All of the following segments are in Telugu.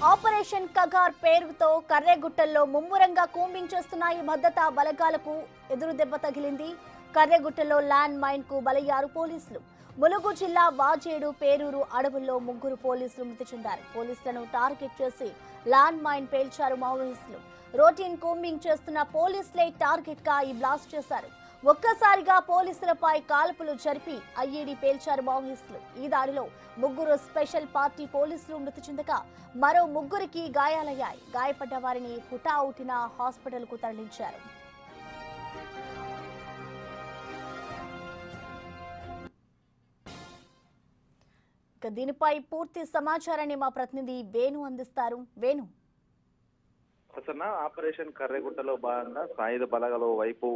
ఆపరేషన్ కగార్ పేరుతో కర్రెగుట్టల్లో ముమ్మరంగా కూంబింగ్ చేస్తున్నాయి భద్రతా బలగాలకు ఎదురు దెబ్బ తగిలింది. కర్రెగుట్టలో ల్యాండ్ మైన్ కు బలయ్యారు పోలీసులు. ములుగు జిల్లా వాజేడు పేరూరు అడవుల్లో ముగ్గురు పోలీసులు మృతి చెందారు. పోలీసులను టార్గెట్ చేసి ల్యాండ్ మైన్ పేల్చారు మావోయిస్టులు. రొటీన్ కూంబింగ్ చేస్తున్న పోలీసులే టార్గెట్ గా ఈ బ్లాస్ట్ చేశారు. ఒక్కసారిగా పోలీసులపై కాల్పులు జరిపి ఐఈడీ పేల్చారు మావోయిస్టులు. ఈ దాడిలో ముగ్గురు స్పెషల్ పార్టీ పోలీసులు మృతి చెందగా మరో ముగ్గురికి గాయాలయ్యాయి. గాయపడ్డ వారిని హుటాహుటిన హాస్పిటల్ కు తరలించారు. దీనిపై పూర్తి సమాచారాన్ని మా ప్రతినిధి వేణు అందిస్తారు. వేణు, ఆపరేషన్ కర్రెగుట్టలో భాగంగా సాయుధ బలగాల వైపు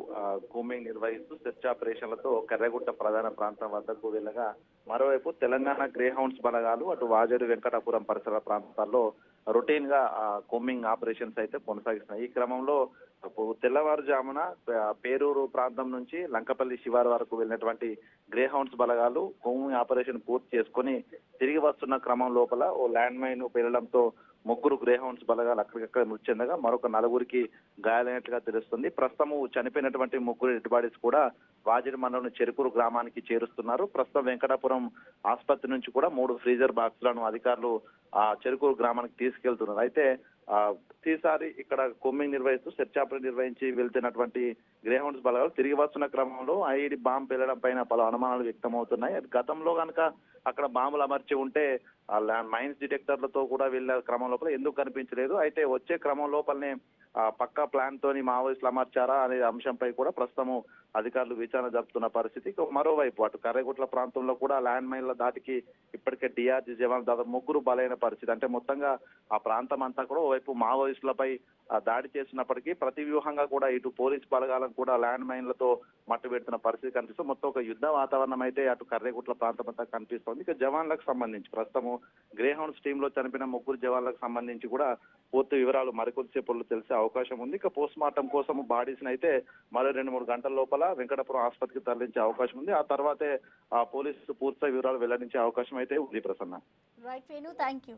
కూంబింగ్ నిర్వహిస్తూ సెర్చ్ ఆపరేషన్లతో కర్రెగుట్ట ప్రధాన ప్రాంతం వద్దకు వెళ్ళగా మరోవైపు తెలంగాణ గ్రేహౌండ్స్ బలగాలు అటు వాజేడు వెంకటాపురం పరిసర ప్రాంతాల్లో రొటీన్ గా కూంబింగ్ ఆపరేషన్స్ అయితే కొనసాగిస్తున్నాయి. ఈ క్రమంలో తెల్లవారుజామున పేరూరు ప్రాంతం నుంచి లంకపల్లి శివారు వరకు వెళ్ళినటువంటి గ్రేహౌండ్స్ బలగాలు కూంబింగ్ ఆపరేషన్ పూర్తి చేసుకుని తిరిగి వస్తున్న క్రమం లోపల ఓ ల్యాండ్ మైన్ పేలడంతో ముగ్గురు గ్రేహౌండ్స్ బలగాలు అక్కడికక్కడ మృతి చెందగా మరొక నలుగురికి గాయాలైనట్లుగా తెలుస్తుంది. ప్రస్తుతం చనిపోయినటువంటి ముగ్గురు డెడ్ బాడీస్ కూడా వాజేడు మండలం చెరుకూరు గ్రామానికి చేరుస్తున్నారు. ప్రస్తుతం వెంకటాపురం ఆసుపత్రి నుంచి కూడా 3 ఫ్రీజర్ బాక్సులను అధికారులు చెరుకూరు గ్రామానికి తీసుకెళ్తున్నారు. అయితే ప్రతిసారి ఇక్కడ కూంబింగ్ నిర్వహిస్తూ సెర్చ్ ఆపరేషన్ నిర్వహించి వెళ్తున్నటువంటి గ్రేహౌండ్స్ బలగాలు తిరిగి వస్తున్న క్రమంలో ఐఈడీ బాంబు పేలడం పైన పలు అనుమానాలు వ్యక్తమవుతున్నాయి. గతంలో కనుక అక్కడ బాంబులు అమర్చి ఉంటే మైన్స్ డిటెక్టర్లతో కూడా వెళ్ళే క్రమం లోపల ఎందుకు కనిపించలేదు. అయితే వచ్చే క్రమం లోపలనే పక్కా ప్లాన్ తోని మావోయిస్టులు అమర్చారా అనే అంశంపై కూడా ప్రస్తుతం అధికారులు విచారణ జరుపుతున్న పరిస్థితి. మరోవైపు అటు కర్రెగుట్ల ప్రాంతంలో కూడా ల్యాండ్ మైన్ల దాటికి ఇప్పటికే డిఆర్జీ జవాన్లు దాదాపు ముగ్గురు బలైన పరిస్థితి. అంటే మొత్తంగా ఆ ప్రాంతం అంతా కూడా ఓవైపు మావోయిస్టులపై దాడి చేసినప్పటికీ ప్రతి వ్యూహంగా కూడా ఇటు పోలీస్ బలగాలను కూడా ల్యాండ్ మైన్లతో మట్టు పెడుతున్న పరిస్థితి కనిపిస్తూ మొత్తం ఒక యుద్ధ వాతావరణం అయితే అటు కర్రెగుట్ల ప్రాంతం అంతా కనిపిస్తోంది. ఇక జవాన్లకు సంబంధించి ప్రస్తుతం గ్రేహౌండ్స్ టీమ్ లో చనిపోయిన ముగ్గురు జవాన్లకు సంబంధించి కూడా పూర్తి వివరాలు మరికొద్దిసేపట్లో తెలిసే అవకాశం ఉంది. ఇక పోస్ట్ మార్టం కోసం బాడీస్ అయితే మరో 2-3 గంటల లోపల వెంకటాపురం ఆసుపత్రికి తరలించే అవకాశం ఉంది. ఆ తర్వాతే పోలీసులు పూర్తి వివరాలు వెల్లడించే అవకాశం అయితే ఉంది. ప్రసన్న. Right Venu, thank you.